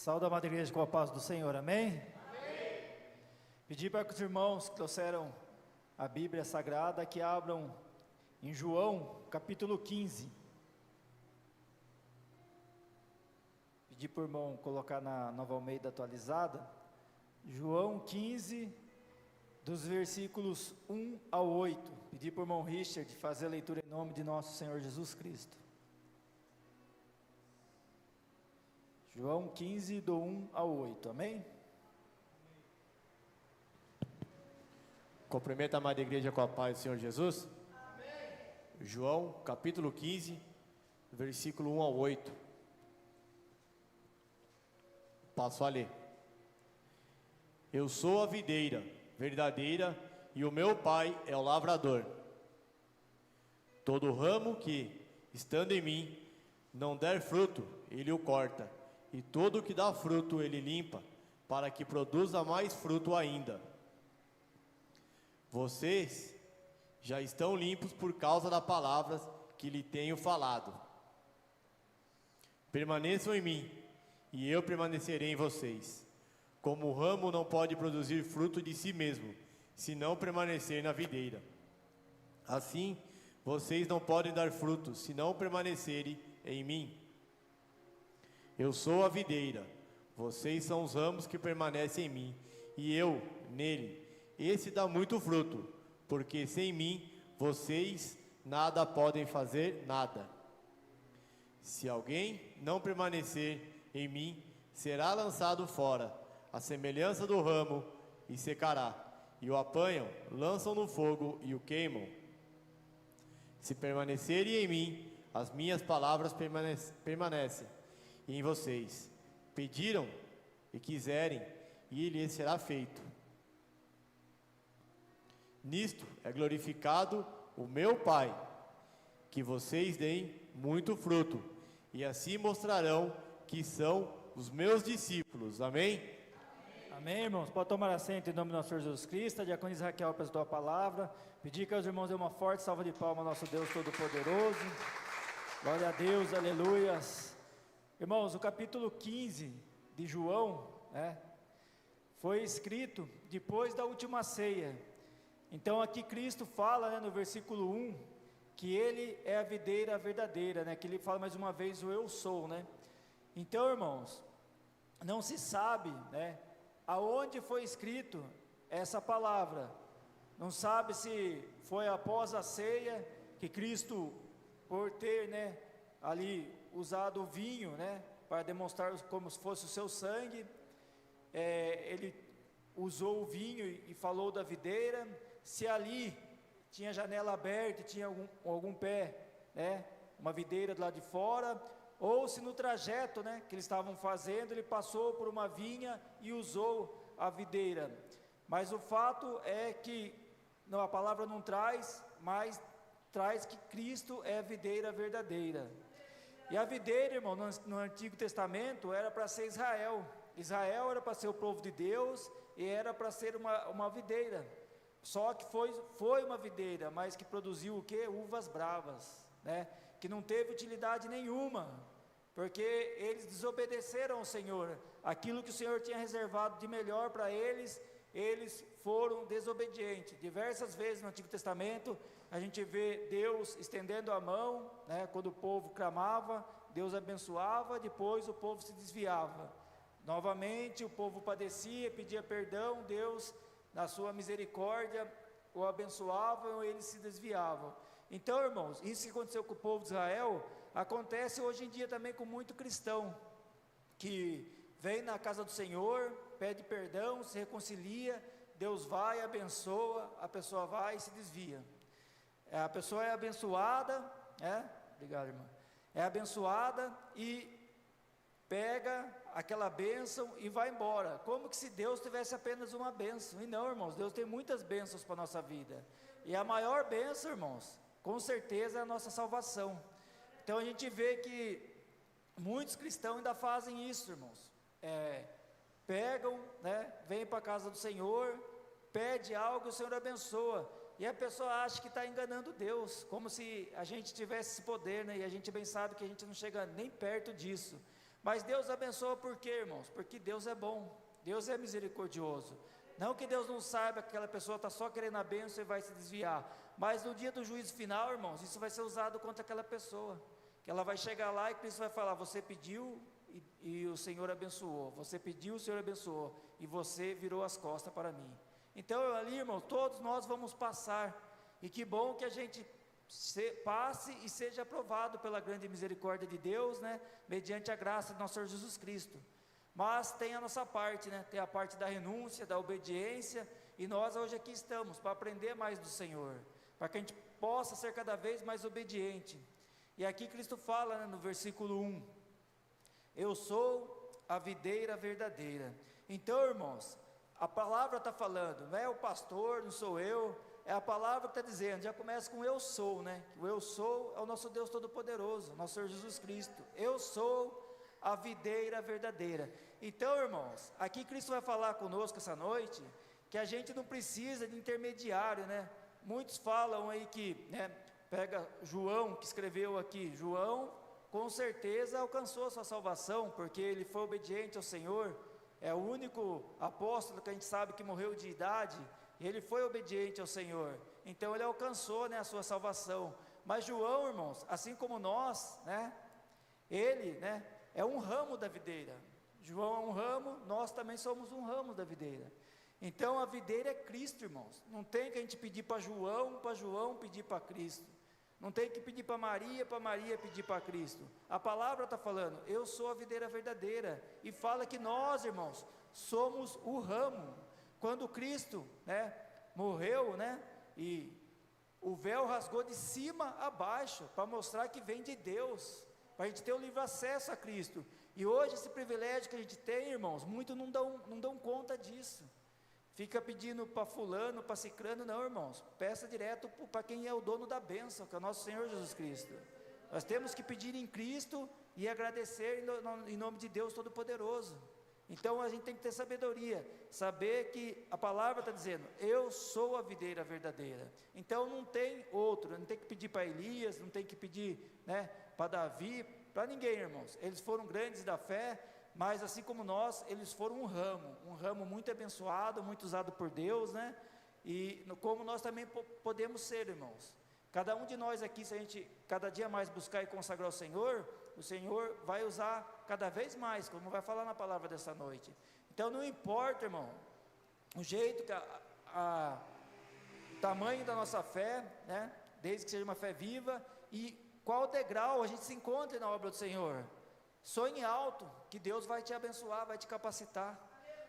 Saúde a amada igreja com a paz do Senhor, amém? Amém. Pedi para que os irmãos que trouxeram a Bíblia Sagrada que abram em João, capítulo 15. Pedi para o irmão colocar na Nova Almeida atualizada, João 15, dos versículos 1 ao 8. Pedi para o irmão Richard fazer a leitura em nome de nosso Senhor Jesus Cristo. João 15, do 1 ao 8, amém? Cumprimento a amada igreja com a paz do Senhor Jesus. Amém. João, capítulo 15, versículo 1 ao 8. Passo a ler. Eu sou a videira verdadeira e o meu pai é o lavrador. Todo ramo que, estando em mim, não der fruto, ele o corta. E todo o que dá fruto ele limpa, para que produza mais fruto ainda. Vocês já estão limpos por causa das palavras que lhe tenho falado. Permaneçam em mim, e eu permanecerei em vocês. Como o ramo não pode produzir fruto de si mesmo, se não permanecer na videira. Assim, vocês não podem dar fruto, se não permanecerem em mim. Eu sou a videira, vocês são os ramos que permanecem em mim, e eu nele. Esse dá muito fruto, porque sem mim vocês nada podem fazer, nada. Se alguém não permanecer em mim, será lançado fora, à semelhança do ramo, e secará. E o apanham, lançam no fogo e o queimam. Se permanecerem em mim, as minhas palavras permanecem em vocês. Pediram e quiserem, e lhes será feito. Nisto é glorificado o meu Pai, que vocês deem muito fruto, e assim mostrarão que são os meus discípulos. Amém? Amém, irmãos. Pode tomar assento em nome do nosso Senhor Jesus Cristo. A diaconisa Raquel apresentou a palavra. Pedir que os irmãos dêem uma forte salva de palmas ao nosso Deus Todo-Poderoso. Glória a Deus, aleluias. Irmãos, o capítulo 15 de João, foi escrito depois da última ceia. Então aqui Cristo fala, no versículo 1, que Ele é a videira verdadeira, que Ele fala mais uma vez o eu sou, Então, irmãos, não se sabe, aonde foi escrito essa palavra. Não sabe se foi após a ceia que Cristo, por ter, ali usado o vinho, para demonstrar como se fosse o seu sangue, ele usou o vinho e falou da videira. Se ali tinha janela aberta e tinha algum pé, uma videira do lado de fora, ou se no trajeto, que eles estavam fazendo, ele passou por uma vinha e usou a videira. Mas o fato é que a palavra não traz, mas traz que Cristo é a videira verdadeira. E a videira, irmão, no Antigo Testamento era para ser Israel. Israel era para ser o povo de Deus e era para ser uma videira. Só que foi uma videira, mas que produziu o quê? Uvas bravas, que não teve utilidade nenhuma, porque eles desobedeceram ao Senhor. Aquilo que o Senhor tinha reservado de melhor para eles, eles foram desobedientes. Diversas vezes no Antigo Testamento a gente vê Deus estendendo a mão, quando o povo clamava, Deus abençoava, depois o povo se desviava. Novamente o povo padecia, pedia perdão, Deus, na sua misericórdia, o abençoava ou eles se desviavam. Então, irmãos, isso que aconteceu com o povo de Israel, acontece hoje em dia também com muito cristão, que vem na casa do Senhor, pede perdão, se reconcilia, Deus vai, abençoa, a pessoa vai e se desvia. A pessoa é abençoada, obrigado, irmã, é abençoada e pega aquela bênção e vai embora, como que se Deus tivesse apenas uma bênção. E não, irmãos, Deus tem muitas bênçãos para a nossa vida, e a maior bênção, irmãos, com certeza é a nossa salvação. Então a gente vê que muitos cristãos ainda fazem isso, irmãos, pegam, vêm para a casa do Senhor, pede algo e o Senhor abençoa, e a pessoa acha que está enganando Deus, como se a gente tivesse esse poder, e a gente bem sabe que a gente não chega nem perto disso. Mas Deus abençoa por quê, irmãos? Porque Deus é bom, Deus é misericordioso. Não que Deus não saiba que aquela pessoa está só querendo a bênção e vai se desviar, mas no dia do juízo final, irmãos, isso vai ser usado contra aquela pessoa, que ela vai chegar lá e Cristo vai falar: você pediu e o Senhor abençoou, você pediu, o Senhor abençoou, e você virou as costas para mim. Então ali, irmão, todos nós vamos passar, e que bom que a gente passe e seja aprovado pela grande misericórdia de Deus, né, mediante a graça de nosso Senhor Jesus Cristo. Mas tem a nossa parte, né, tem a parte da renúncia, da obediência, e nós hoje aqui estamos para aprender mais do Senhor, para que a gente possa ser cada vez mais obediente. E aqui Cristo fala, né, no versículo 1, eu sou a videira verdadeira. Então, irmãos, a palavra está falando, não é o pastor, não sou eu, é a palavra que está dizendo, já começa com eu sou, né? O eu sou é o nosso Deus Todo-Poderoso, nosso Senhor Jesus Cristo. Eu sou a videira verdadeira. Então, irmãos, aqui Cristo vai falar conosco essa noite, que a gente não precisa de intermediário, né? Muitos falam aí que, né, pega João, que escreveu aqui, João, com certeza alcançou a sua salvação, porque ele foi obediente ao Senhor, é o único apóstolo que a gente sabe que morreu de idade, e ele foi obediente ao Senhor, então ele alcançou, né, a sua salvação. Mas João, irmãos, assim como nós, né, ele, né, é um ramo da videira. João é um ramo, nós também somos um ramo da videira. Então a videira é Cristo, irmãos. Não tem que a gente pedir para João pedir para Cristo. Não tem que pedir para Maria pedir para Cristo. A palavra está falando, eu sou a videira verdadeira, e fala que nós, irmãos, somos o ramo. Quando Cristo, né, morreu, né, e o véu rasgou de cima a baixo, para mostrar que vem de Deus, para a gente ter o livre acesso a Cristo. E hoje esse privilégio que a gente tem, irmãos, muitos não dão conta disso. Fica pedindo para fulano, para cicrano, não, irmãos, peça direto para quem é o dono da bênção, que é o nosso Senhor Jesus Cristo. Nós temos que pedir em Cristo e agradecer em nome de Deus Todo-Poderoso. Então a gente tem que ter sabedoria, saber que a palavra está dizendo, eu sou a videira verdadeira. Então não tem outro, não tem que pedir para Elias, não tem que pedir, né, para Davi, para ninguém, irmãos. Eles foram grandes da fé, mas assim como nós, eles foram um ramo muito abençoado, muito usado por Deus, né? E como nós também podemos ser, irmãos. Cada um de nós aqui, se a gente cada dia mais buscar e consagrar o Senhor vai usar cada vez mais, como vai falar na palavra dessa noite. Então não importa, irmão, o jeito que o tamanho da nossa fé, né? Desde que seja uma fé viva, e qual degrau a gente se encontre na obra do Senhor. Sonhe alto, que Deus vai te abençoar, vai te capacitar.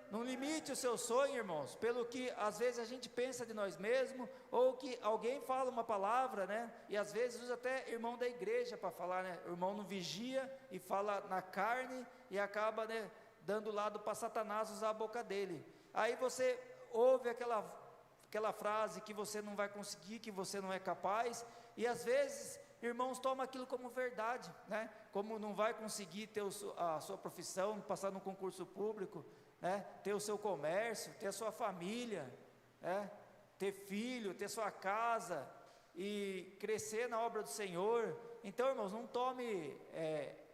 Não limite o seu sonho, irmãos, pelo que às vezes a gente pensa de nós mesmos, ou que alguém fala uma palavra, né? E às vezes usa até irmão da igreja para falar, né? O irmão não vigia e fala na carne e acaba, né, dando lado para Satanás usar a boca dele. Aí você ouve aquela frase que você não vai conseguir, que você não é capaz, e às vezes irmãos tomam aquilo como verdade, né? Como não vai conseguir ter a sua profissão, passar no concurso público, né? Ter o seu comércio, ter a sua família, né? Ter filho, ter sua casa e crescer na obra do Senhor. Então, irmãos, não tome,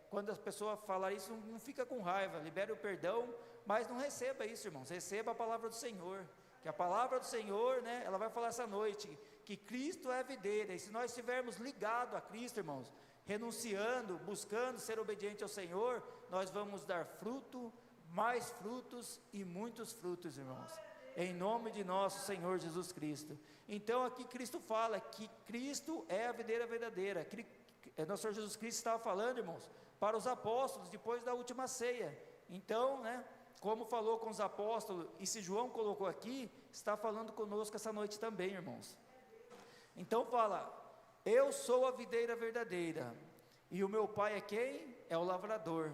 quando as pessoas falarem isso, não fica com raiva, libere o perdão, mas não receba isso, irmãos, receba a palavra do Senhor, que a palavra do Senhor, né, ela vai falar essa noite, que Cristo é a videira, e se nós estivermos ligados a Cristo, irmãos, renunciando, buscando ser obediente ao Senhor, nós vamos dar fruto, mais frutos e muitos frutos, irmãos, em nome de nosso Senhor Jesus Cristo. Então aqui Cristo fala que Cristo é a videira verdadeira. Nosso Senhor Jesus Cristo estava falando, irmãos, para os apóstolos depois da última ceia. Então, né, como falou com os apóstolos, e se João colocou aqui, está falando conosco essa noite também, irmãos. Então fala, eu sou a videira verdadeira, e o meu pai é quem? É o lavrador.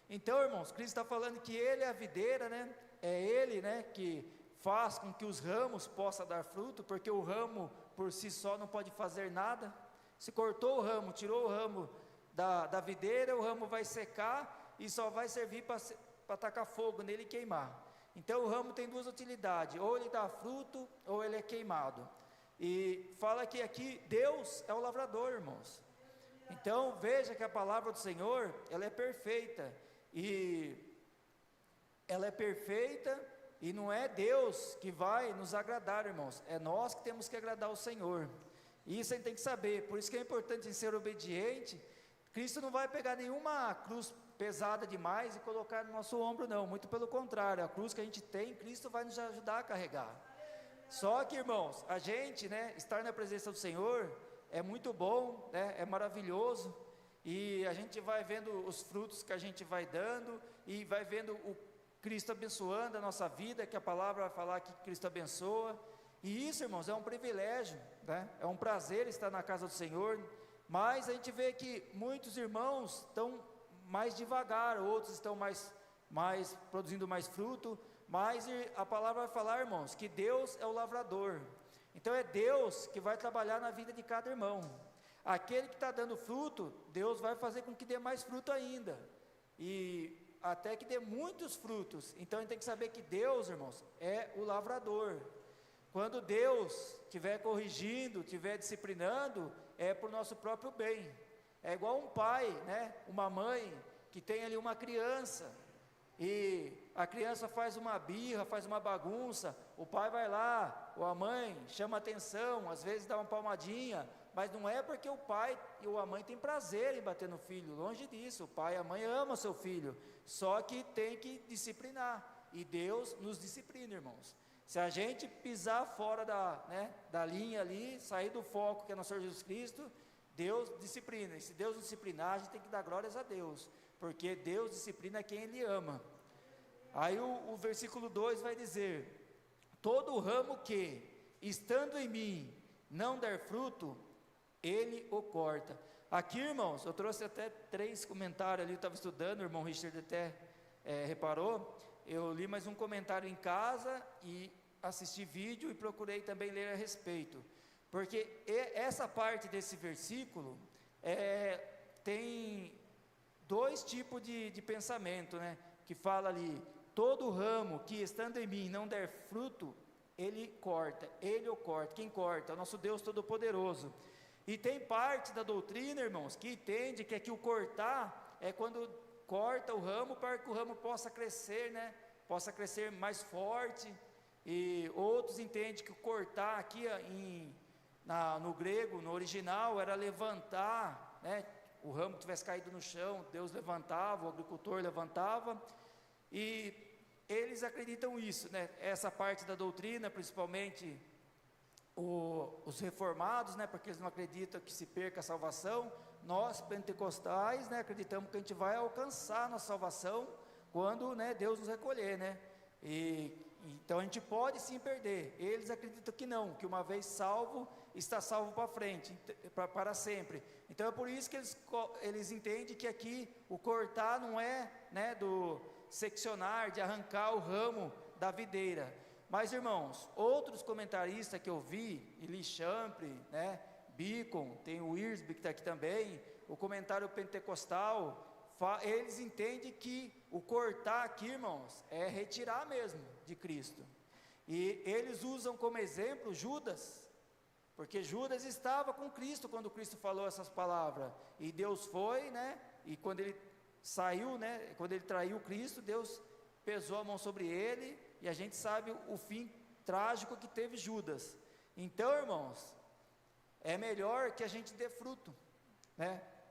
Então, irmãos, Cristo está falando que Ele é a videira, né? É Ele, né, que faz com que os ramos possam dar fruto, porque o ramo por si só não pode fazer nada. Se cortou o ramo, tirou o ramo da videira, o ramo vai secar e só vai servir para tacar fogo nele e queimar. Então o ramo tem duas utilidades, ou ele dá fruto, ou ele é queimado. E fala que aqui Deus é o lavrador, irmãos. Então veja que a palavra do Senhor, ela é perfeita. e ela é perfeita, e não é Deus que vai nos agradar, irmãos, é nós que temos que agradar o Senhor. E isso a gente tem que saber, por isso que é importante ser obediente. Cristo não vai pegar nenhuma cruz pesada demais e colocar no nosso ombro, não, muito pelo contrário, a cruz que a gente tem, Cristo vai nos ajudar a carregar. Só que, irmãos, a gente, estar na presença do Senhor é muito bom, é maravilhoso, e a gente vai vendo os frutos que a gente vai dando, e vai vendo o Cristo abençoando a nossa vida, que a palavra vai falar que Cristo abençoa, e isso, irmãos, é um privilégio, é um prazer estar na casa do Senhor, mas a gente vê que muitos irmãos estão mais devagar, outros estão mais produzindo mais fruto, mas a palavra vai falar, irmãos, que Deus é o lavrador, então é Deus que vai trabalhar na vida de cada irmão. Aquele que está dando fruto, Deus vai fazer com que dê mais fruto ainda, e até que dê muitos frutos. Então a gente tem que saber que Deus, irmãos, é o lavrador. Quando Deus estiver corrigindo, estiver disciplinando, é para o nosso próprio bem. É igual um pai, uma mãe que tem ali uma criança, e a criança faz uma birra, faz uma bagunça, o pai vai lá, ou a mãe chama atenção, às vezes dá uma palmadinha, mas não é porque o pai ou a mãe tem prazer em bater no filho, longe disso, o pai e a mãe amam seu filho, só que tem que disciplinar, e Deus nos disciplina, irmãos. Se a gente pisar fora da linha ali, sair do foco que é nosso Senhor Jesus Cristo, Deus disciplina, e se Deus disciplinar, a gente tem que dar glórias a Deus, porque Deus disciplina quem Ele ama. Aí o versículo 2 vai dizer: todo ramo que, estando em mim, não der fruto, Ele o corta. Aqui, irmãos, eu trouxe até 3 comentários ali, eu estava estudando, o irmão Richard até reparou, eu li mais um comentário em casa, e assisti vídeo, e procurei também ler a respeito, porque essa parte desse versículo, tem 2 tipos de pensamento, que fala ali, todo ramo que estando em mim não der fruto, Ele corta, Ele o corta. Quem corta? É o nosso Deus Todo-Poderoso. E tem parte da doutrina, irmãos, que entende que aqui o cortar é quando corta o ramo para que o ramo possa crescer, possa crescer mais forte, e outros entendem que o cortar aqui no grego, no original, era levantar, o ramo que tivesse caído no chão, Deus levantava, o agricultor levantava, e eles acreditam isso, essa parte da doutrina, principalmente os reformados, porque eles não acreditam que se perca a salvação. Nós pentecostais, acreditamos que a gente vai alcançar a nossa salvação quando, Deus nos recolher, então a gente pode sim perder. Eles acreditam que não, que uma vez salvo, está salvo para frente, para sempre. Então é por isso que eles entendem que aqui o cortar não é, do seccionar, de arrancar o ramo da videira. Mas, irmãos, outros comentaristas que eu vi, Eli Champre, Beacon, tem o Wiersbe que está aqui também, o comentário pentecostal, eles entendem que o cortar aqui, irmãos, é retirar mesmo de Cristo. E eles usam como exemplo Judas, porque Judas estava com Cristo quando Cristo falou essas palavras, e Deus foi, e quando ele saiu, quando ele traiu Cristo, Deus pesou a mão sobre ele, e a gente sabe o fim trágico que teve Judas. Então, irmãos, é melhor que a gente dê fruto,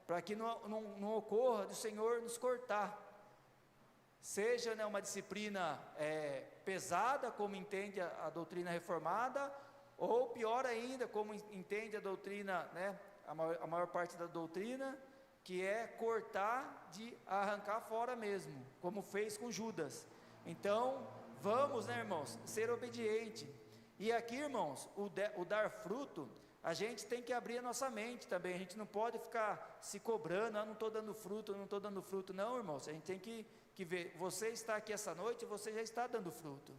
para que não ocorra do Senhor nos cortar, seja uma disciplina pesada, como entende a doutrina reformada, ou pior ainda, como entende a doutrina, a maior parte da doutrina, que é cortar, de arrancar fora mesmo, como fez com Judas. Então, vamos, irmãos, ser obediente. E aqui, irmãos, o dar fruto, a gente tem que abrir a nossa mente também. A gente não pode ficar se cobrando, não estou dando fruto, não estou dando fruto. Não, irmãos, a gente tem que ver, você está aqui essa noite, você já está dando fruto.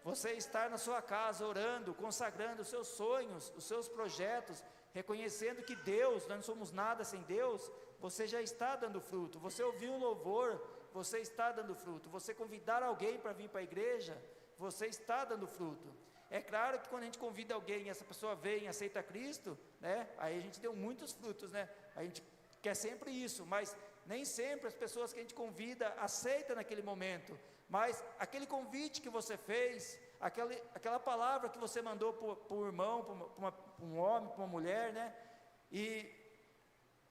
Você está na sua casa orando, consagrando os seus sonhos, os seus projetos, reconhecendo que Deus, nós não somos nada sem Deus, você já está dando fruto. Você ouviu um louvor, você está dando fruto. Você convidar alguém para vir para a igreja, você está dando fruto. É claro que quando a gente convida alguém e essa pessoa vem e aceita Cristo, aí a gente deu muitos frutos, a gente porque é sempre isso, mas nem sempre as pessoas que a gente convida aceitam naquele momento, mas aquele convite que você fez, aquela palavra que você mandou para o irmão, para um homem, para uma mulher, né? E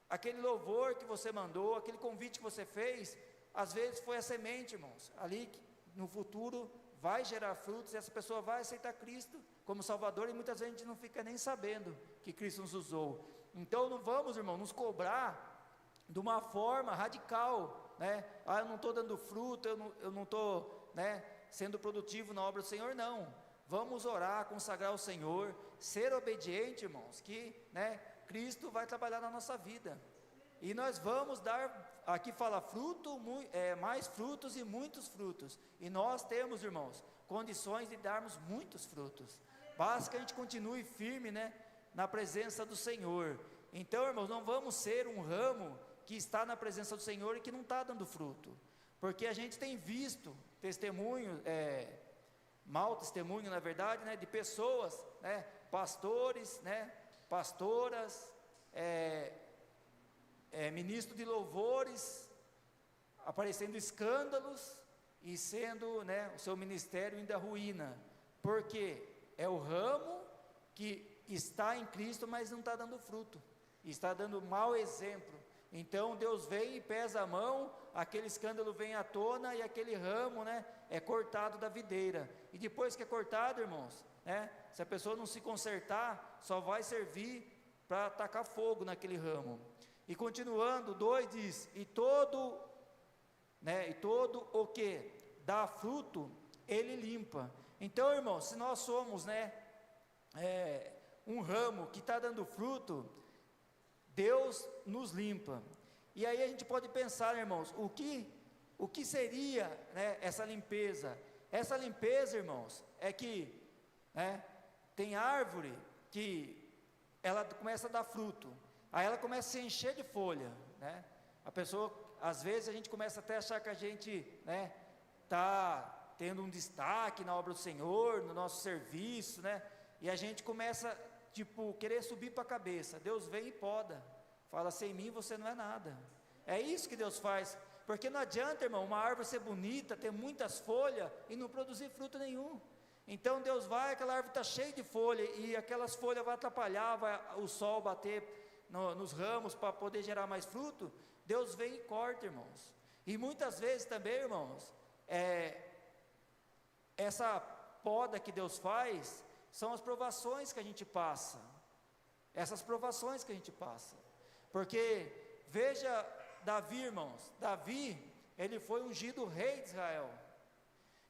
aquele louvor que você mandou, aquele convite que você fez, às vezes foi a semente, irmãos, ali que no futuro vai gerar frutos, e essa pessoa vai aceitar Cristo como Salvador, e muitas vezes a gente não fica nem sabendo que Cristo nos usou. Então não vamos, irmão, nos cobrar de uma forma radical, né? Eu não estou dando fruto, eu não estou, né, sendo produtivo na obra do Senhor, não. Vamos orar, consagrar ao Senhor, ser obediente, irmãos, que, né, Cristo vai trabalhar na nossa vida, e nós vamos dar, aqui fala fruto, mais frutos e muitos frutos, e nós temos, irmãos, condições de darmos muitos frutos, basta que a gente continue firme, né, na presença do Senhor. Então, irmãos, não vamos ser um ramo que está na presença do Senhor e que não está dando fruto, porque a gente tem visto testemunho, mau testemunho na verdade, né, de pessoas, né, pastores, né, pastoras, ministro de louvores, aparecendo escândalos e sendo, né, o seu ministério ainda ruína, porque é o ramo que está em Cristo, mas não está dando fruto, está dando mau exemplo. Então Deus vem e pesa a mão, aquele escândalo vem à tona, e aquele ramo, né, é cortado da videira, e depois que é cortado, irmãos, né, se a pessoa não se consertar, só vai servir para tacar fogo naquele ramo. E continuando, 2 diz, e todo o que dá fruto, ele limpa. Então, irmãos, se nós somos, né, um ramo que está dando fruto, Deus nos limpa. E aí a gente pode pensar, irmãos, o que seria, né, essa limpeza? Essa limpeza, irmãos, é que, né, tem árvore que ela começa a dar fruto, aí ela começa a se encher de folha, né? A pessoa, às vezes a gente começa até a achar que a gente, né, está tendo um destaque na obra do Senhor, no nosso serviço, né? E a gente começa, querer subir para a cabeça. Deus vem e poda, fala, sem mim você não é nada. É isso que Deus faz, porque não adianta, irmão, uma árvore ser bonita, ter muitas folhas e não produzir fruto nenhum. Então Deus vai, aquela árvore está cheia de folha, e aquelas folhas vão atrapalhar, vai o sol bater nos ramos para poder gerar mais fruto. Deus vem e corta, irmãos. E muitas vezes também, irmãos, essa poda que Deus faz, são as provações que a gente passa, essas provações que a gente passa, porque, veja Davi, irmãos, Davi, ele foi ungido rei de Israel.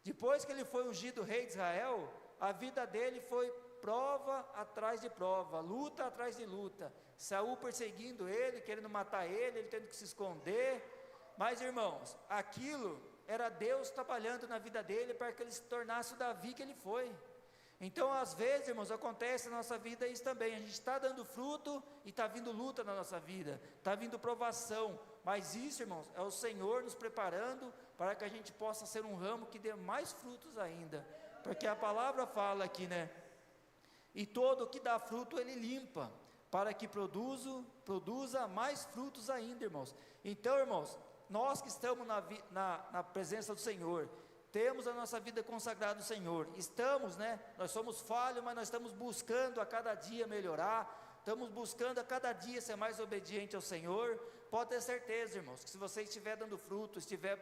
Depois que ele foi ungido rei de Israel, a vida dele foi prova atrás de prova, luta atrás de luta, Saul perseguindo ele, querendo matar ele tendo que se esconder, mas, irmãos, aquilo era Deus trabalhando na vida dele, para que ele se tornasse o Davi que ele foi. Então, às vezes, irmãos, acontece na nossa vida isso também, a gente está dando fruto, e está vindo luta na nossa vida, está vindo provação, mas isso, irmãos, é o Senhor nos preparando, para que a gente possa ser um ramo que dê mais frutos ainda, porque a palavra fala aqui, né, e todo o que dá fruto ele limpa, para que produza mais frutos ainda, irmãos. Então, irmãos, nós que estamos na presença do Senhor, temos a nossa vida consagrada ao Senhor, estamos, né, nós somos falhos, mas nós estamos buscando a cada dia melhorar, estamos buscando a cada dia ser mais obediente ao Senhor. Pode ter certeza, irmãos, que se você estiver dando fruto, estiver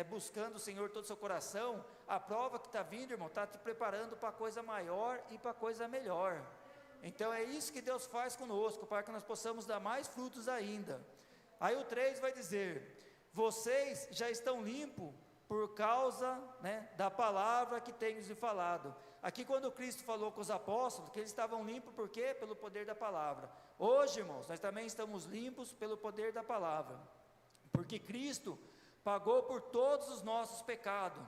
buscando o Senhor todo o seu coração, a prova que está vindo, irmão, está te preparando para coisa maior e para coisa melhor. Então é isso que Deus faz conosco, para que nós possamos dar mais frutos ainda. Aí o 3 vai dizer, vocês já estão limpos por causa, né, da palavra que tenho lhes falado. Aqui quando Cristo falou com os apóstolos, que eles estavam limpos, por quê? Pelo poder da palavra. Hoje, irmãos, nós também estamos limpos pelo poder da palavra, porque Cristo pagou por todos os nossos pecados.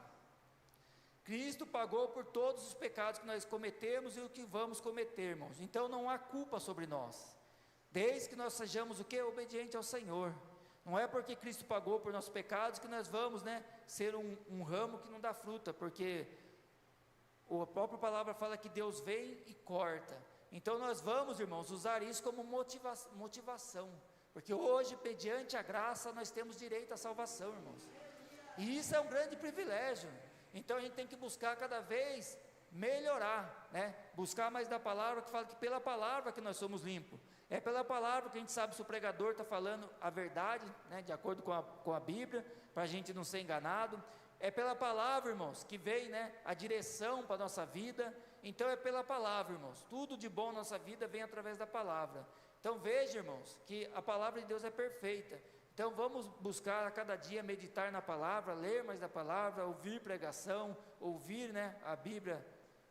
Cristo pagou por todos os pecados que nós cometemos e o que vamos cometer, irmãos. Então não há culpa sobre nós, desde que nós sejamos o quê? Obediente ao Senhor. Não é porque Cristo pagou por nossos pecados que nós vamos, né, ser um ramo que não dá fruta, porque a própria palavra fala que Deus vem e corta. Então nós vamos, irmãos, usar isso como motivação, Porque hoje, mediante a graça, nós temos direito à salvação, irmãos. E isso é um grande privilégio. Então a gente tem que buscar cada vez melhorar, né? Buscar mais da palavra, que fala que pela palavra que nós somos limpos. É pela palavra que a gente sabe se o pregador está falando a verdade, né? De acordo com a Bíblia, para a gente não ser enganado. É pela palavra, irmãos, que vem, né, a direção para a nossa vida. Então é pela palavra, irmãos. Tudo de bom na nossa vida vem através da palavra. Então veja, irmãos, que a palavra de Deus é perfeita. Então vamos buscar a cada dia meditar na palavra, ler mais da palavra, ouvir pregação, ouvir, né, a Bíblia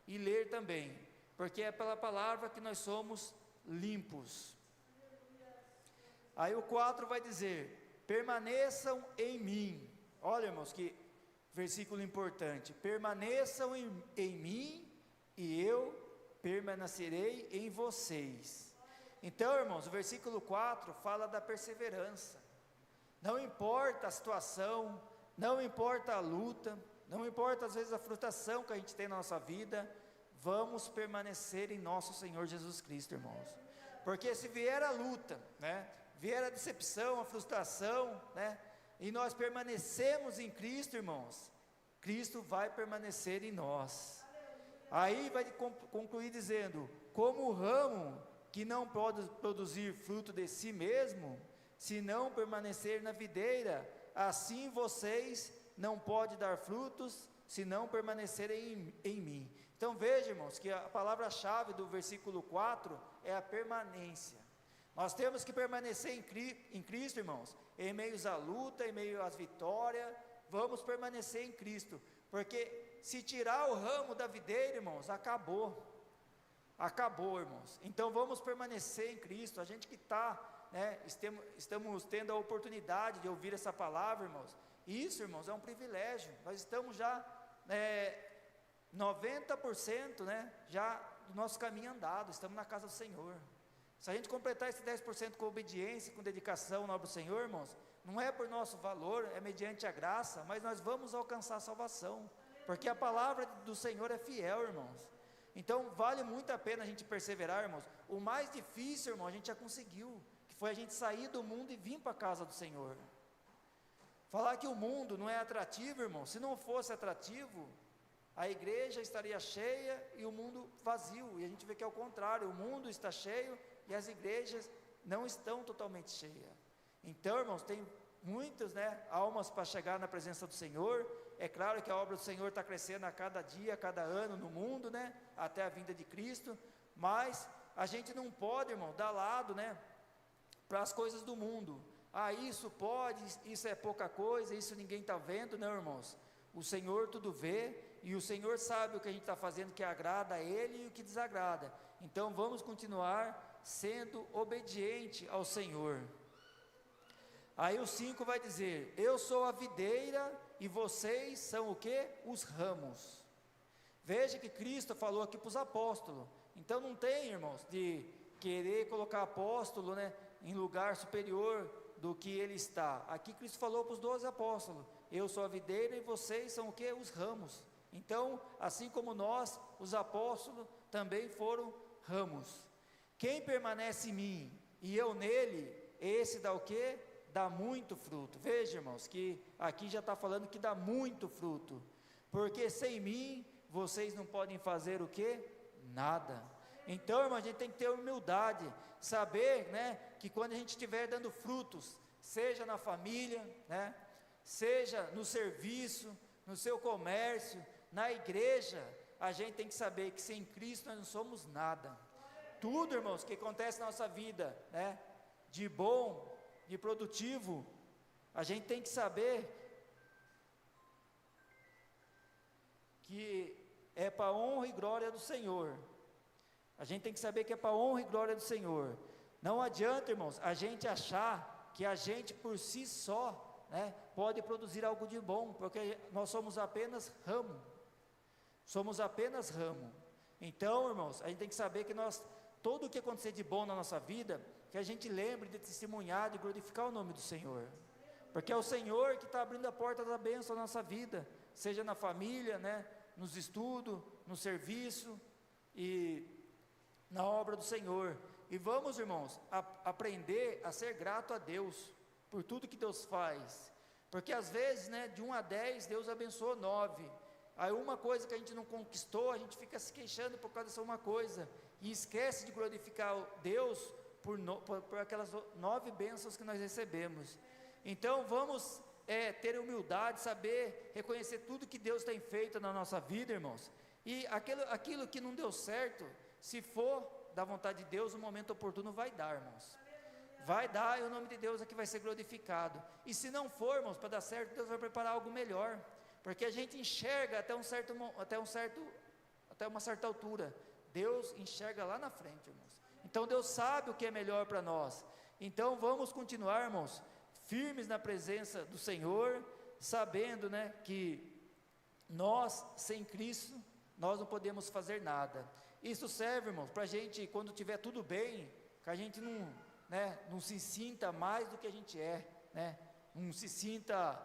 e ler também. Porque é pela palavra que nós somos limpos. Aí o 4 vai dizer: permaneçam em mim. Olha, irmãos, que versículo importante. Permaneçam em mim e eu permanecerei em vocês. Então, irmãos, o versículo 4 fala da perseverança. Não importa a situação, não importa a luta, não importa às vezes a frustração que a gente tem na nossa vida, vamos permanecer em nosso Senhor Jesus Cristo, irmãos. Porque se vier a luta, né, vier a decepção, a frustração, né, e nós permanecemos em Cristo, irmãos, Cristo vai permanecer em nós. Aí vai concluir dizendo: como o ramo que não pode produzir fruto de si mesmo, se não permanecer na videira, assim vocês não podem dar frutos, se não permanecerem em mim. Então veja, irmãos, que a palavra-chave do versículo 4 é a permanência. Nós temos que permanecer em Cristo, irmãos, em meio à luta, em meio às vitórias, vamos permanecer em Cristo, porque se tirar o ramo da videira, irmãos, acabou, irmãos. Então vamos permanecer em Cristo. A gente que está, né, estamos tendo a oportunidade de ouvir essa palavra, irmãos. Isso, irmãos, é um privilégio. Nós estamos já 90%, né, já do nosso caminho andado, estamos na casa do Senhor. Se a gente completar esse 10% com obediência, com dedicação na obra do Senhor, irmãos, não é por nosso valor, é mediante a graça, mas nós vamos alcançar a salvação, porque a palavra do Senhor é fiel, irmãos. Então vale muito a pena a gente perseverar, irmãos. O mais difícil, irmão, a gente já conseguiu, que foi a gente sair do mundo e vir para a casa do Senhor. Falar que o mundo não é atrativo, irmão, se não fosse atrativo, a igreja estaria cheia e o mundo vazio, e a gente vê que é o contrário, o mundo está cheio e as igrejas não estão totalmente cheias. Então, irmãos, tem muitas, né, almas para chegar na presença do Senhor. É claro que a obra do Senhor está crescendo a cada dia, a cada ano no mundo, né, até a vinda de Cristo, mas a gente não pode, irmão, dar lado, né, para as coisas do mundo. Isso pode, isso é pouca coisa, isso ninguém está vendo. Não, irmãos, o Senhor tudo vê, e o Senhor sabe o que a gente está fazendo que agrada a Ele e o que desagrada. Então vamos continuar sendo obediente ao Senhor. Aí o 5 vai dizer: eu sou a videira e vocês são o que? Os ramos. Veja que Cristo falou aqui para os apóstolos. Então não tem, irmãos, de querer colocar apóstolo, né, em lugar superior do que ele está. Aqui Cristo falou para os 12 apóstolos: eu sou a videira e vocês são o que? Os ramos. Então, assim como nós, os apóstolos, também foram ramos. Quem permanece em mim e eu nele, esse dá o que? Dá muito fruto. Veja, irmãos, que aqui já está falando que dá muito fruto, porque sem mim, vocês não podem fazer o que? Nada. Então, irmão, a gente tem que ter humildade, saber, né, que quando a gente estiver dando frutos, seja na família, né, seja no serviço, no seu comércio, na igreja, a gente tem que saber que sem Cristo nós não somos nada. Tudo, irmãos, que acontece na nossa vida, né, de bom, de produtivo, a gente tem que saber que é para a honra e glória do Senhor. A gente tem que saber que é para a honra e glória do Senhor. Não adianta, irmãos, a gente achar que a gente por si só, né, pode produzir algo de bom, porque nós somos apenas ramo. Somos apenas ramo. Então, irmãos, a gente tem que saber que todo o que acontecer de bom na nossa vida, que a gente lembre de testemunhar, de glorificar o nome do Senhor, porque é o Senhor que está abrindo a porta da bênção na nossa vida, seja na família, né, nos estudos, no serviço e na obra do Senhor. E vamos, irmãos, aprender a ser grato a Deus, por tudo que Deus faz, porque às vezes, né, de 1 a 10, Deus abençoou 9, aí uma coisa que a gente não conquistou, a gente fica se queixando por causa dessa uma coisa, e esquece de glorificar Deus, por aquelas 9 bênçãos que nós recebemos. Então vamos ter humildade, saber reconhecer tudo que Deus tem feito na nossa vida, irmãos, e aquilo que não deu certo, se for da vontade de Deus, no momento oportuno vai dar, irmãos, vai dar, e o nome de Deus aqui vai ser glorificado. E se não for, irmãos, para dar certo, Deus vai preparar algo melhor, porque a gente enxerga até uma certa altura, Deus enxerga lá na frente, irmãos. Então Deus sabe o que é melhor para nós. Então vamos continuar, irmãos, firmes na presença do Senhor, sabendo, né, que nós, sem Cristo, nós não podemos fazer nada. Isso serve, irmãos, para a gente, quando tiver tudo bem, que a gente não se sinta mais do que a gente é, né? Não se sinta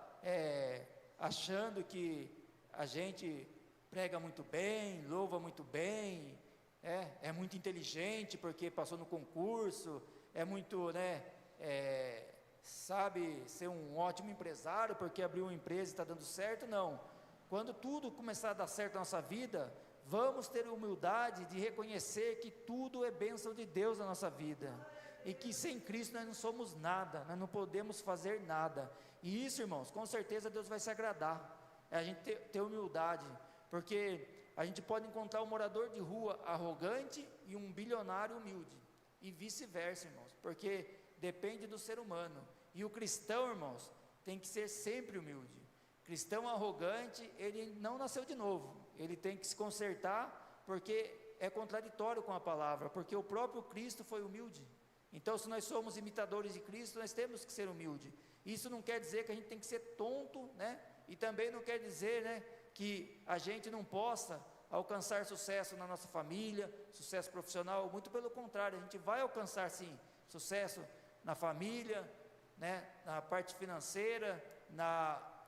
achando que a gente prega muito bem, louva muito bem, é muito inteligente porque passou no concurso, é muito, sabe ser um ótimo empresário porque abriu uma empresa e está dando certo. Não, quando tudo começar a dar certo na nossa vida, vamos ter humildade de reconhecer que tudo é bênção de Deus na nossa vida, e que sem Cristo nós não somos nada, nós não podemos fazer nada. E isso, irmãos, com certeza Deus vai se agradar, a gente ter humildade, porque a gente pode encontrar um morador de rua arrogante e um bilionário humilde, e vice-versa, irmãos, porque depende do ser humano. E o cristão, irmãos, tem que ser sempre humilde. Cristão arrogante, ele não nasceu de novo, ele tem que se consertar, porque é contraditório com a palavra, porque o próprio Cristo foi humilde. Então, se nós somos imitadores de Cristo, nós temos que ser humildes. Isso não quer dizer que a gente tem que ser tonto, né? E também não quer dizer, né, que a gente não possa alcançar sucesso na nossa família, sucesso profissional. Muito pelo contrário, a gente vai alcançar sim sucesso na família, né, na parte financeira,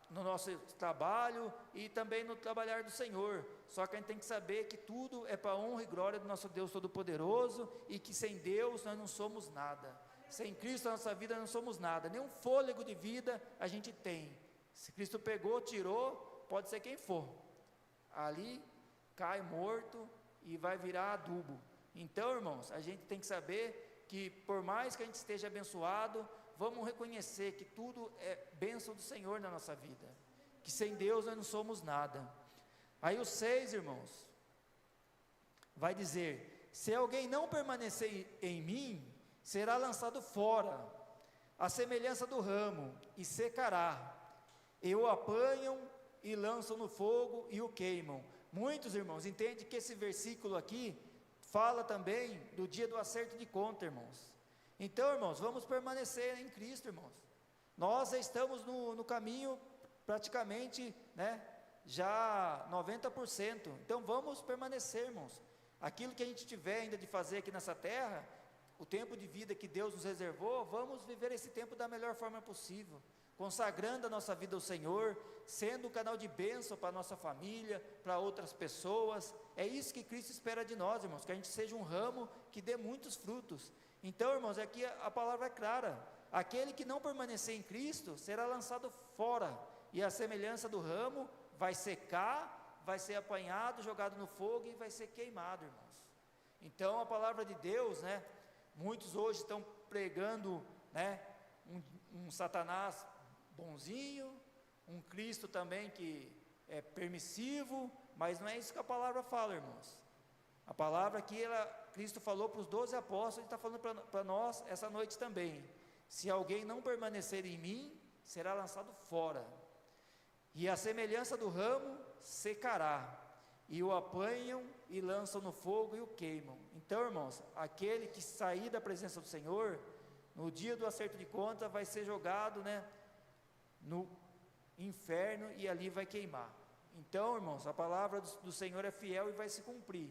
no nosso trabalho e também no trabalhar do Senhor. Só que a gente tem que saber que tudo é para a honra e glória do nosso Deus Todo-Poderoso, e que sem Deus nós não somos nada. Sem Cristo na nossa vida nós não somos nada, nem um fôlego de vida a gente tem. Se Cristo pegou, tirou, pode ser quem for, ali cai morto e vai virar adubo. Então, irmãos, a gente tem que saber que por mais que a gente esteja abençoado, vamos reconhecer que tudo é bênção do Senhor na nossa vida, que sem Deus nós não somos nada. Aí o 6, irmãos, vai dizer: se alguém não permanecer em mim, será lançado fora, à semelhança do ramo, e secará, e o apanham e lançam no fogo e o queimam. Muitos, irmãos, entendem que esse versículo aqui fala também do dia do acerto de conta, irmãos. Então, irmãos, vamos permanecer em Cristo, irmãos. Nós já estamos no caminho praticamente, né, já 90%. Então vamos permanecer, irmãos. Aquilo que a gente tiver ainda de fazer aqui nessa terra, o tempo de vida que Deus nos reservou, vamos viver esse tempo da melhor forma possível, consagrando a nossa vida ao Senhor, sendo um canal de bênção para a nossa família, para outras pessoas. É isso que Cristo espera de nós, irmãos, que a gente seja um ramo que dê muitos frutos. Então, irmãos, aqui a palavra é clara: aquele que não permanecer em Cristo será lançado fora, e a semelhança do ramo vai secar, vai ser apanhado, jogado no fogo e vai ser queimado, irmãos. Então a palavra de Deus, né, muitos hoje estão pregando, né, um Satanás bonzinho, um Cristo também que é permissivo, mas não é isso que a palavra fala, irmãos. A palavra aqui, Cristo falou para os 12 apóstolos, Ele está falando para nós essa noite também: se alguém não permanecer em mim, será lançado fora, e a semelhança do ramo secará, e o apanham e lançam no fogo e o queimam. Então, irmãos, aquele que sair da presença do Senhor, no dia do acerto de conta, vai ser jogado, né, no inferno, e ali vai queimar. Então, irmãos, a palavra do Senhor é fiel e vai se cumprir.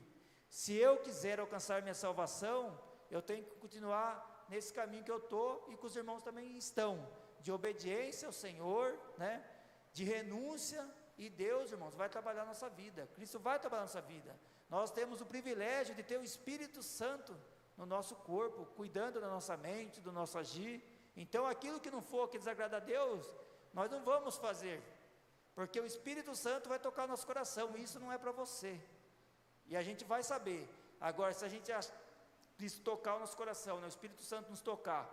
Se eu quiser alcançar minha salvação, eu tenho que continuar nesse caminho que eu estou, e que os irmãos também estão, de obediência ao Senhor, né, de renúncia, e Deus, irmãos, vai trabalhar na nossa vida. Cristo vai trabalhar na nossa vida. Nós temos o privilégio de ter o Espírito Santo no nosso corpo, cuidando da nossa mente, do nosso agir. Então aquilo que não for, que desagrada a Deus, nós não vamos fazer, porque o Espírito Santo vai tocar o nosso coração, e isso não é para você, e a gente vai saber. Agora, se a gente tocar o nosso coração, né, o Espírito Santo nos tocar,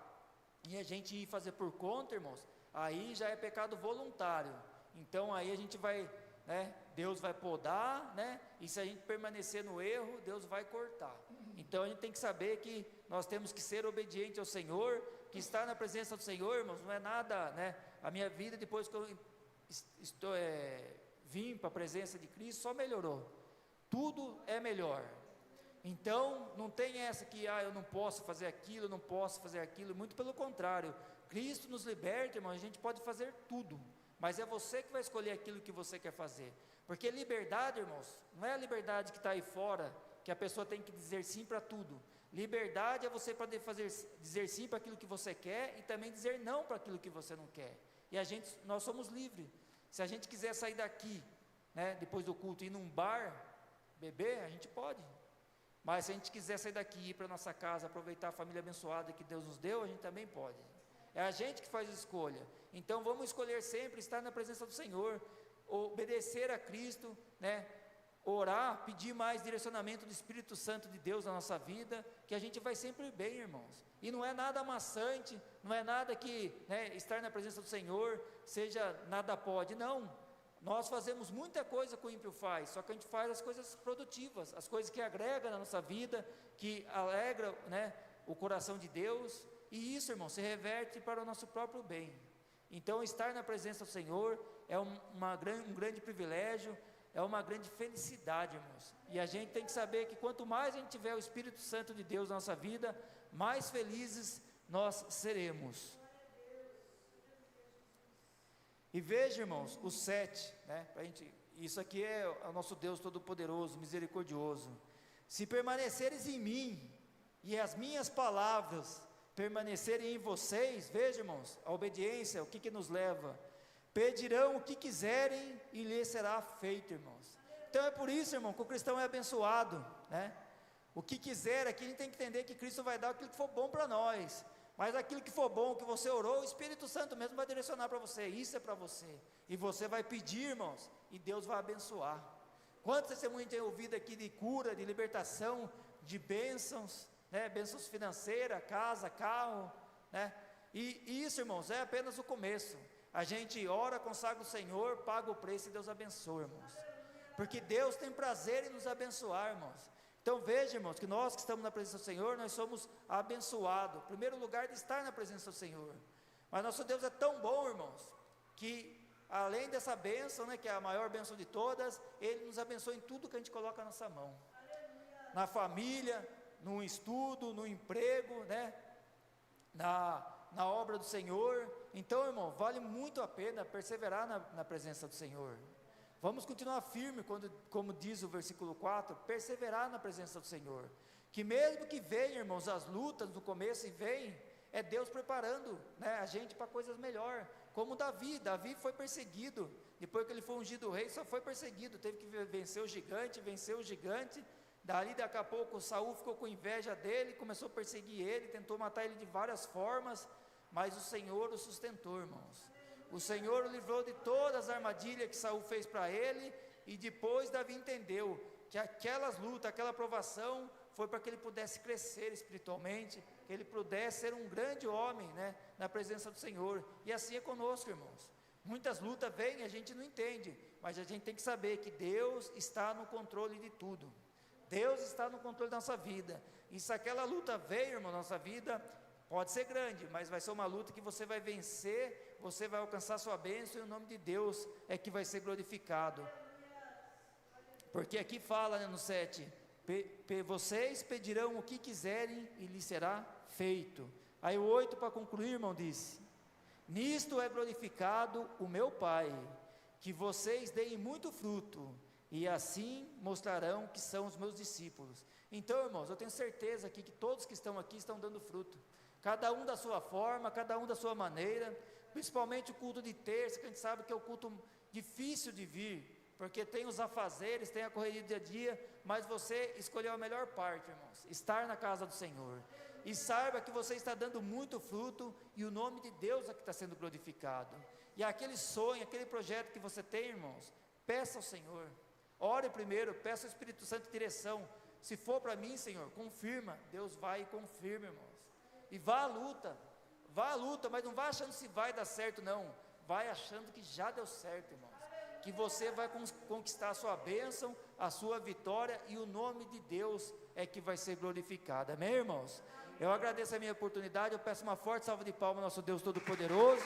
e a gente ir fazer por conta, irmãos, aí já é pecado voluntário. Então aí a gente vai, né, Deus vai podar, né, e se a gente permanecer no erro, Deus vai cortar. Então a gente tem que saber que nós temos que ser obediente ao Senhor, que estar na presença do Senhor, irmãos, não é nada, né, a minha vida depois que eu vim para a presença de Cristo, só melhorou, tudo é melhor. Então, não tem essa que, eu não posso fazer aquilo, eu não posso fazer aquilo, muito pelo contrário, Cristo nos liberta, irmão, a gente pode fazer tudo, mas é você que vai escolher aquilo que você quer fazer, porque liberdade, irmãos, não é a liberdade que está aí fora, que a pessoa tem que dizer sim para tudo. Liberdade é você poder dizer sim para aquilo que você quer, e também dizer não para aquilo que você não quer, e nós somos livres. Se a gente quiser sair daqui, né, depois do culto, ir num bar, beber, a gente pode. Mas se a gente quiser sair daqui, ir para nossa casa, aproveitar a família abençoada que Deus nos deu, a gente também pode. É a gente que faz a escolha. Então vamos escolher sempre estar na presença do Senhor, obedecer a Cristo, né? Orar, pedir mais direcionamento do Espírito Santo de Deus na nossa vida, que a gente vai sempre bem, irmãos. E não é nada amassante, não é nada que, né, estar na presença do Senhor seja nada pode, não. Nós fazemos muita coisa que o ímpio faz, só que a gente faz as coisas produtivas, as coisas que agregam na nossa vida, que alegram, né, o coração de Deus, e isso, irmão, se reverte para o nosso próprio bem. Então, estar na presença do Senhor é um grande privilégio, é uma grande felicidade, irmãos, e a gente tem que saber que quanto mais a gente tiver o Espírito Santo de Deus na nossa vida, mais felizes nós seremos. E veja, irmãos, o 7, né, isso aqui é o nosso Deus Todo-Poderoso, misericordioso. Se permaneceres em mim, e as minhas palavras permanecerem em vocês, veja, irmãos, a obediência, o que nos leva? Pedirão o que quiserem e lhes será feito, irmãos. Então é por isso, irmão, que o cristão é abençoado, né? O que quiser, aqui a gente tem que entender que Cristo vai dar aquilo que for bom para nós. Mas aquilo que for bom, que você orou, o Espírito Santo mesmo vai direcionar para você, isso é para você, e você vai pedir, irmãos, e Deus vai abençoar. Quantos testemunhos tem ouvido aqui de cura, de libertação, de bênçãos, né, bênçãos financeiras, casa, carro, né, e isso, irmãos, é apenas o começo. A gente ora, consagra o Senhor, paga o preço e Deus abençoa, irmãos, porque Deus tem prazer em nos abençoar, irmãos. Então veja, irmãos, que nós que estamos na presença do Senhor, nós somos abençoados, em primeiro lugar de estar na presença do Senhor. Mas nosso Deus é tão bom, irmãos, que além dessa bênção, né, que é a maior bênção de todas, Ele nos abençoa em tudo que a gente coloca na nossa mão. Na família, no estudo, no emprego, né, na obra do Senhor. Então, irmão, vale muito a pena perseverar na presença do Senhor. Vamos continuar firme, como diz o versículo 4, perseverar na presença do Senhor, que mesmo que venham, irmãos, as lutas no começo, e vem, é Deus preparando, né, a gente para coisas melhores, como Davi foi perseguido, depois que ele foi ungido rei, só foi perseguido, teve que vencer o gigante, dali daqui a pouco Saul ficou com inveja dele, começou a perseguir ele, tentou matar ele de várias formas, mas o Senhor o sustentou, irmãos. O Senhor o livrou de todas as armadilhas que Saul fez para ele, e depois Davi entendeu que aquelas lutas, aquela provação, foi para que ele pudesse crescer espiritualmente, que ele pudesse ser um grande homem, né, na presença do Senhor. E assim é conosco, irmãos. Muitas lutas vêm e a gente não entende, mas a gente tem que saber que Deus está no controle de tudo. Deus está no controle da nossa vida, e se aquela luta veio, irmão, na nossa vida, pode ser grande, mas vai ser uma luta que você vai vencer, você vai alcançar sua bênção, e o nome de Deus é que vai ser glorificado. Porque aqui fala, né, no 7, vocês pedirão o que quiserem e lhes será feito. Aí o 8, para concluir, irmão, diz: nisto é glorificado o meu Pai, que vocês deem muito fruto, e assim mostrarão que são os meus discípulos. Então, irmãos, eu tenho certeza aqui que todos que estão aqui estão dando fruto, cada um da sua forma, cada um da sua maneira, principalmente o culto de terça, que a gente sabe que é o culto difícil de vir, porque tem os afazeres, tem a correria do dia a dia, mas você escolheu a melhor parte, irmãos, estar na casa do Senhor. E saiba que você está dando muito fruto, e o nome de Deus é que está sendo glorificado. E aquele sonho, aquele projeto que você tem, irmãos, peça ao Senhor, ore primeiro, peça ao Espírito Santo direção. Se for para mim, Senhor, confirma. Deus vai e confirma, irmãos. E vá à luta, mas não vá achando se vai dar certo, não. Vai achando que já deu certo, irmãos, que você vai conquistar a sua bênção, a sua vitória, e o nome de Deus é que vai ser glorificado, amém, irmãos? Eu agradeço a minha oportunidade, eu peço uma forte salva de palmas ao nosso Deus Todo-Poderoso.